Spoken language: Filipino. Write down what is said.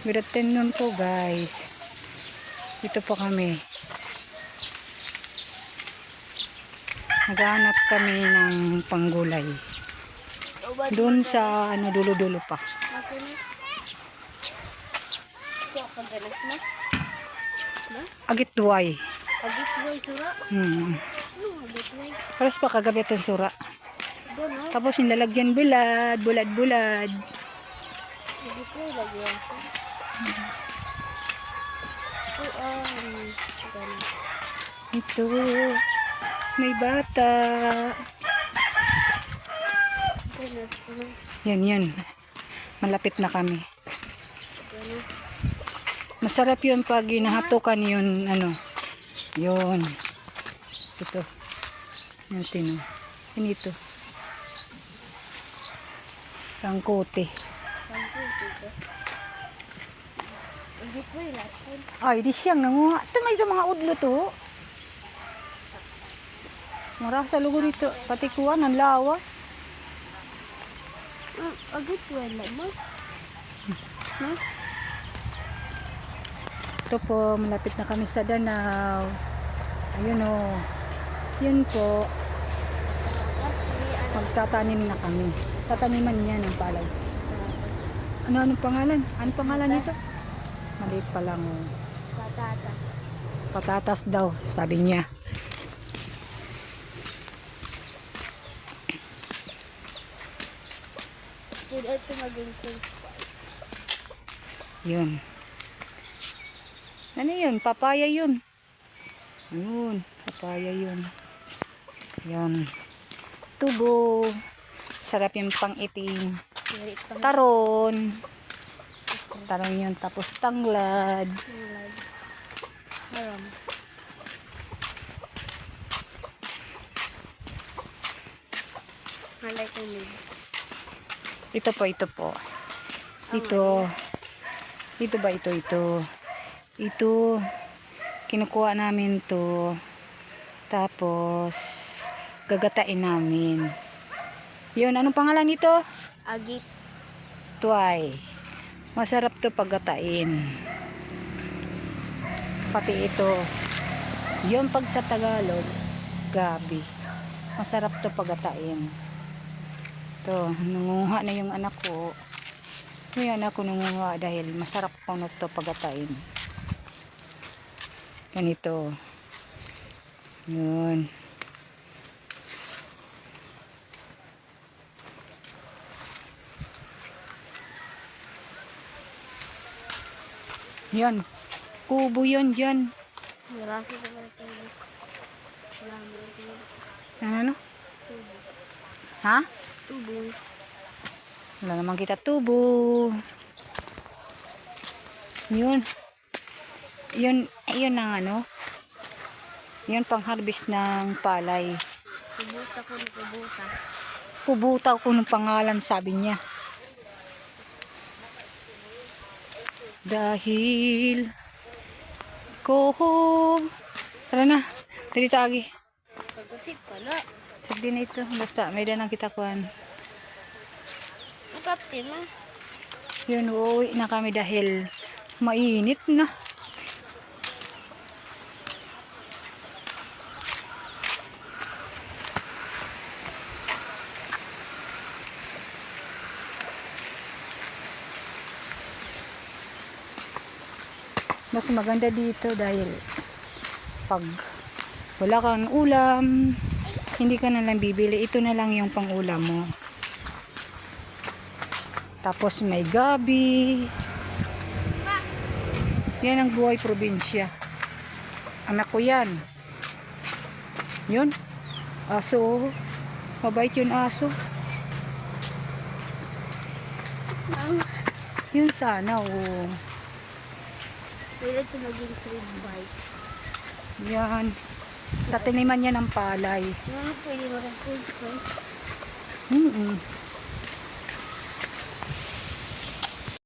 Good afternoon po guys. Dito po kami. Naghahanap kami ng panggulay. Doon sa dulo-dulo pa. Agitway. Agitway sura. Agitway. Paras pa kagabi itong sura. Tapos yung lalagyan bulad. Agitway lagi yan. Ito. May bata. Yan. Malapit na kami. Masarap yun pag hinahatukan yun, yun. Ito. Natin, Yan ito. Rangkote. Ay, di siyang nanguha. Ito may mga udlo to. Mara sa lugo dito. Pati kuha ng lawas. Agitway naman. Ito po, malapit na kami sa Danau. Ayun o. Yun po. Magtatanim na kami. Tataniman niya ng palay. Anong pangalan? Anong pangalan nito? Maliit pa lang. Patatas. Patatas daw, sabi niya. Pwede ito maging taste. Yun. Ano yun? Papaya yun. Ayun. Papaya yun. Yan. Tubo. Sarap yung pang-itim. Taron. Taron yun. Tapos tanglad. Haram. I like the meat. Ito po. Ito. Ito ba ito? Ito. Kinukuha namin to. Tapos, gagatain namin. Yun, anong pangalan nito? Agit. Tuway. Masarap to paggatain. Pati ito. Yun pag sa Tagalog, gabi. Masarap to paggatain. Ito, nanguha na yung anak ko. Yung anak ko nanguha dahil masarap po na to paggatain. Ganito. Yun. Yan. Kubo yun dyan. Marasi ko ba ito? Ano? Ha? Tubo. Wala naman kita tubo. Yun. Yun ang yun pang harvest ng palay. Kubuta ko ni kubuta. Kubuta ko ng pangalan, sabi niya. Dahil ko. Tara na. Dali tagi. Pagkatip pala. Sagdi na ito. Basta may danang kita kuhan. Magkapti ma. Yun, uuwi na kami dahil mainit na. Mas maganda dito dahil pag wala kang ulam, hindi ka na lang bibili. Ito na lang yung pang ulam mo. Tapos may gabi. Yan ang buhay probinsya. Anak ko yan. Yun. Aso. Mabait yun aso. Yun sana. Pwede ito maging freeze spice. Yan. Tataniman niya ng palay. Pwede maging freeze spice.